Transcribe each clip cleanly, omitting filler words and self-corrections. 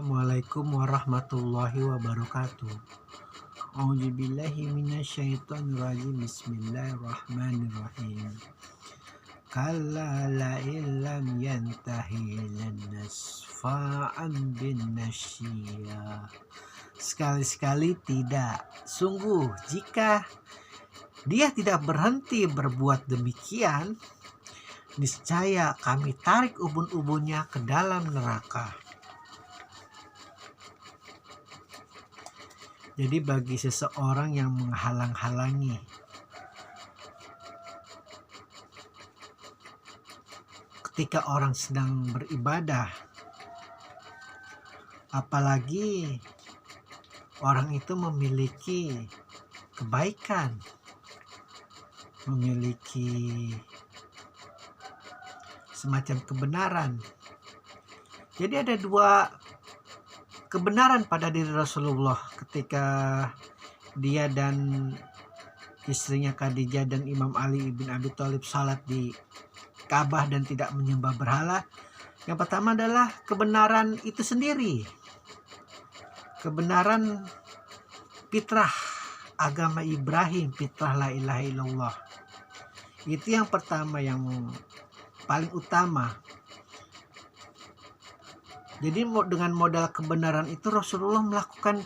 Assalamualaikum warahmatullahi wabarakatuh. A'udzubillahi minasyaitonirrajim. Bismillahirrahmanirrahim. Kalla la illam yantahi lanasfa'an bin nasyya. Sekali-sekali tidak. Sungguh jika dia tidak berhenti berbuat demikian, niscaya kami tarik ubun-ubunnya ke dalam neraka. Jadi bagi seseorang yang menghalang-halangi ketika orang sedang beribadah, apalagi orang itu memiliki kebaikan, memiliki semacam kebenaran. Jadi ada dua kebenaran pada diri Rasulullah ketika dia dan istrinya Khadijah dan Imam Ali bin Abi Thalib salat di Ka'bah dan tidak menyembah berhala. Yang pertama adalah kebenaran itu sendiri, kebenaran fitrah agama Ibrahim, fitrah la ilaha illallah. Itu yang pertama, yang paling utama. Jadi dengan modal kebenaran itu Rasulullah melakukan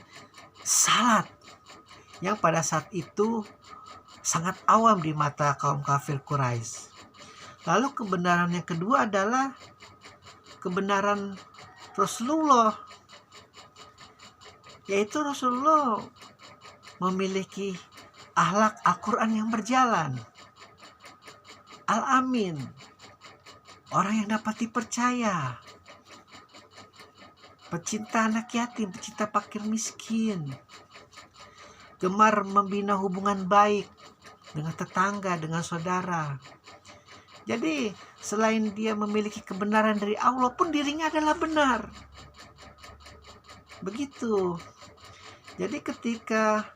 salat yang pada saat itu sangat awam di mata kaum kafir Quraisy. Lalu kebenaran yang kedua adalah kebenaran Rasulullah, yaitu Rasulullah memiliki akhlak Al-Quran yang berjalan, Al-Amin, orang yang dapat dipercaya, pecinta anak yatim, pecinta fakir miskin, gemar membina hubungan baik dengan tetangga, dengan saudara. Jadi selain dia memiliki kebenaran dari Allah pun dirinya adalah benar. Begitu. Jadi ketika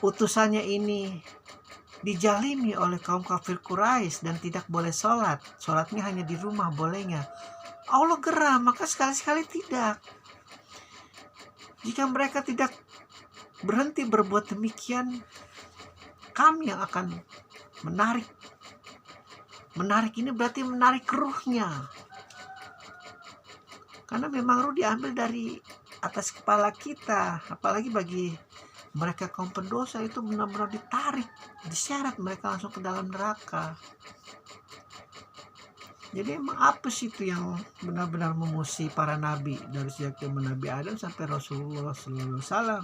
utusannya ini dijalimi oleh kaum kafir Quraisy dan tidak boleh sholat, sholatnya hanya di rumah bolehnya, Allah geram, maka sekali-sekali tidak. Jika mereka tidak berhenti berbuat demikian, kami yang akan menarik. Menarik ini berarti menarik ruhnya. Karena memang ruh diambil dari atas kepala kita. Apalagi bagi mereka kaum pendosa itu benar-benar ditarik, diseret mereka langsung ke dalam neraka. Jadi emang apa sih itu yang benar-benar memusi para nabi dari sejak zaman Nabi Adam sampai Rasulullah SAW?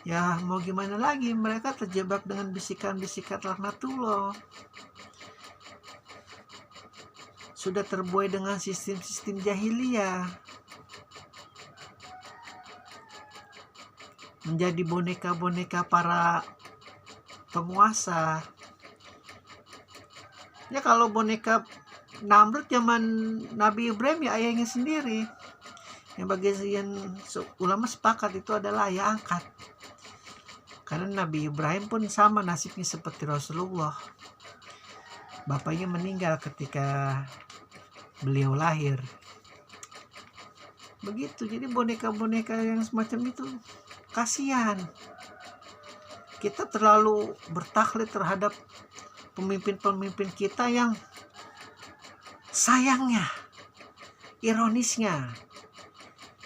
Ya mau gimana lagi, mereka terjebak dengan bisikan-bisikan laknatullah. Sudah terbuai dengan sistem-sistem jahiliyah. Menjadi boneka-boneka para penguasa. Ya kalau boneka Namrud zaman Nabi Ibrahim ya ayahnya sendiri. Yang bagian ulama sepakat itu adalah ayah angkat. Karena Nabi Ibrahim pun sama nasibnya seperti Rasulullah. Bapaknya meninggal ketika beliau lahir. Begitu, jadi boneka-boneka yang semacam itu kasihan. Kita terlalu bertaklid terhadap pemimpin-pemimpin kita yang sayangnya, ironisnya,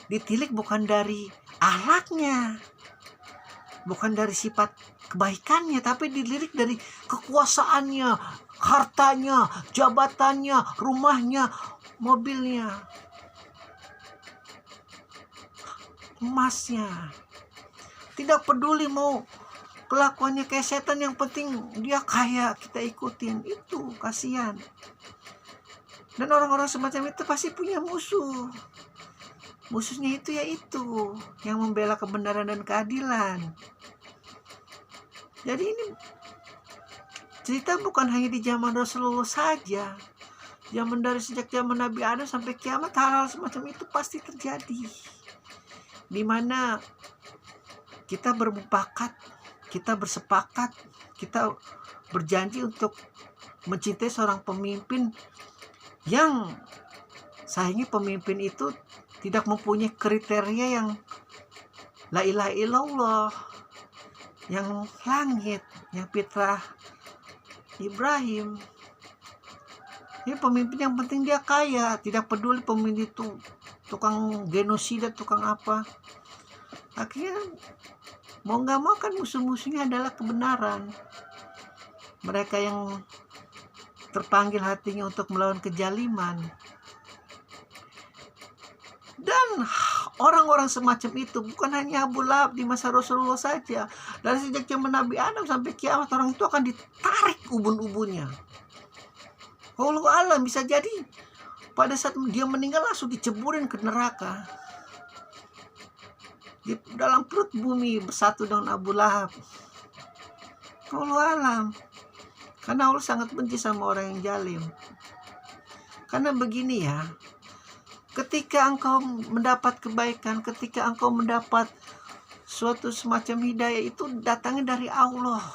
ditilik bukan dari akhlaknya, bukan dari sifat kebaikannya, tapi dilirik dari kekuasaannya, hartanya, jabatannya, rumahnya, mobilnya, emasnya. Tidak peduli mau kelakuannya kayak setan, yang penting dia kaya, kita ikutin. Itu kasihan. Dan orang-orang semacam itu pasti punya musuh. Musuhnya itu yaitu yang membela kebenaran dan keadilan. Jadi ini cerita bukan hanya di zaman Rasulullah saja. Dari sejak zaman Nabi Adam sampai kiamat, hal-hal semacam itu pasti terjadi. Di mana kita bersepakat, kita berjanji untuk mencintai seorang pemimpin yang Sehingga pemimpin itu tidak mempunyai kriteria yang la ilaha illallah, yang langit, yang fitrah Ibrahim. Ini pemimpin yang penting dia kaya, tidak peduli pemimpin itu tukang genosida, tukang apa. Akhirnya mau nggak mau kan musuh-musuhnya adalah kebenaran. Mereka yang terpanggil hatinya untuk melawan kezaliman. Dan orang-orang semacam itu bukan hanya Abu Lahab di masa Rasulullah saja. Dari sejak zaman Nabi Adam sampai kiamat, orang itu akan ditarik ubun-ubunnya. Wallahu alam, bisa jadi pada saat dia meninggal langsung diceburin ke neraka. Di dalam perut bumi bersatu dengan Abu Lahab. Wallahu alam. Karena Allah sangat benci sama orang yang zalim. Karena begini ya, ketika engkau mendapat kebaikan, ketika engkau mendapat suatu semacam hidayah, itu datangnya dari Allah.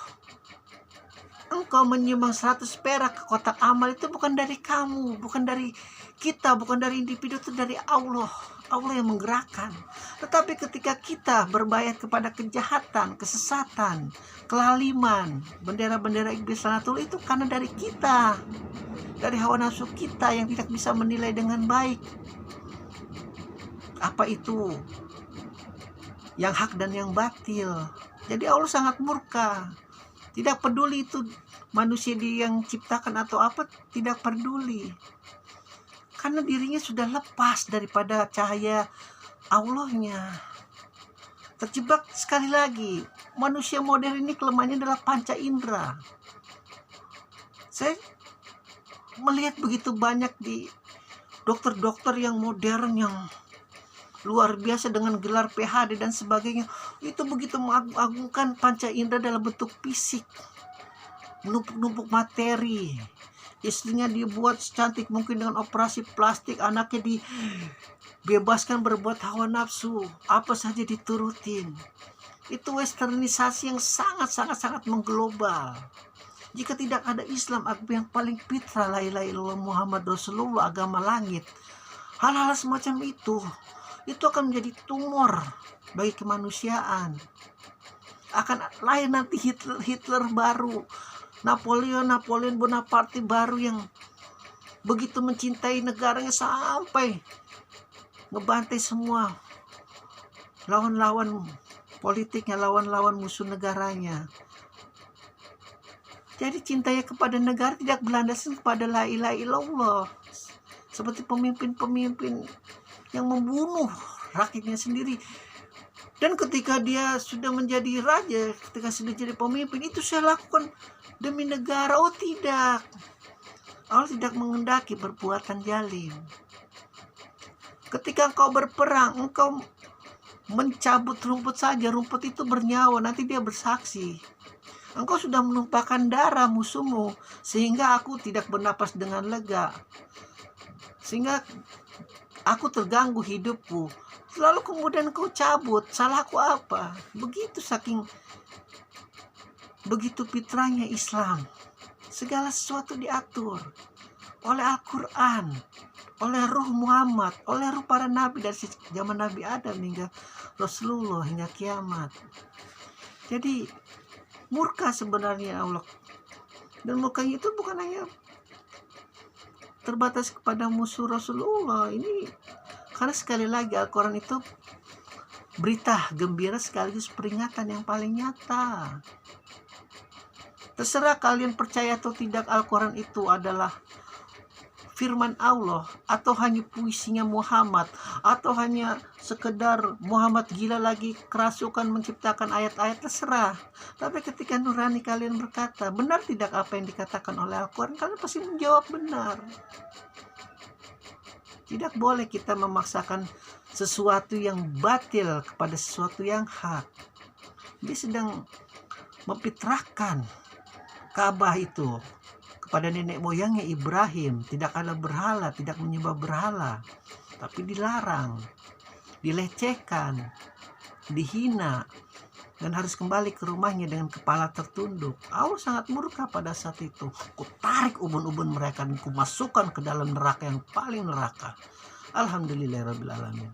Engkau menyumbang 100 perak ke kotak amal, itu bukan dari kamu, bukan dari kita, bukan dari individu, itu dari Allah. Allah yang menggerakkan. Tetapi ketika kita berbayat kepada kejahatan, kesesatan, kelaliman, bendera-bendera iblis lanatul, itu karena dari kita, dari hawa nafsu kita yang tidak bisa menilai dengan baik apa itu yang hak dan yang batil. Jadi Allah sangat murka. Tidak peduli itu manusia dia yang ciptakan atau apa, tidak peduli. Karena dirinya sudah lepas daripada cahaya Allahnya. Terjebak sekali lagi. Manusia modern ini kelemahannya adalah panca indera. Saya melihat begitu banyak di dokter-dokter yang modern yang luar biasa dengan gelar PhD dan sebagainya, itu begitu mengagungkan panca indera dalam bentuk fisik, menumpuk-numpuk materi. Istrinya dibuat secantik mungkin dengan operasi plastik, anaknya dibebaskan berbuat hawa nafsu, apa saja diturutin. Itu westernisasi yang sangat mengglobal. Jika tidak ada Islam, agama yang paling fitrah, la ilaha illallah Muhammad Rasulullah, agama langit, hal-hal semacam itu akan menjadi tumor bagi kemanusiaan. Akan lahir nanti Hitler baru, Napoleon Bonaparte baru, yang begitu mencintai negaranya sampai ngebantai semua lawan-lawan politiknya, lawan-lawan musuh negaranya. Jadi cintanya kepada negara tidak berlandaskan kepada la ilaha illallah. Seperti pemimpin-pemimpin yang membunuh rakyatnya sendiri. Dan ketika dia sudah menjadi raja, ketika sudah jadi pemimpin, itu saya lakukan demi negara. Oh tidak, Allah tidak menghendaki perbuatan zalim. Ketika engkau berperang, engkau mencabut rumput saja, rumput itu bernyawa, nanti dia bersaksi. Engkau sudah menumpahkan darah musuhmu, sehingga aku tidak bernapas dengan lega, sehingga aku terganggu hidupku. Lalu kemudian kau cabut, salahku apa? Begitu fitrahnya Islam. Segala sesuatu diatur oleh Al-Quran, oleh Ruh Muhammad, oleh Ruh para Nabi dari zaman Nabi Adam hingga Rasulullah hingga kiamat. Jadi murka sebenarnya Allah. Dan murkanya itu bukan hanya terbatas kepada musuh Rasulullah ini, karena sekali lagi Al-Quran itu berita gembira sekaligus peringatan yang paling nyata. Terserah kalian percaya atau tidak Al-Quran itu adalah firman Allah, atau hanya puisinya Muhammad, atau hanya sekedar Muhammad gila lagi kerasukan menciptakan ayat-ayat, terserah. Tapi ketika nurani kalian berkata, benar tidak apa yang dikatakan oleh Al-Quran, kalian pasti menjawab benar. Tidak boleh kita memaksakan sesuatu yang batil kepada sesuatu yang hak. Dia sedang memfitrahkan Ka'bah itu kepada nenek moyangnya Ibrahim, tidak ada berhala, tidak menyembah berhala, tapi dilarang, dilecehkan, dihina. dan harus kembali ke rumahnya dengan kepala tertunduk. Allah sangat murka pada saat itu. Ku tarik ubun-ubun mereka dan ku masukkan ke dalam neraka yang paling neraka. Alhamdulillahirabbil alamin.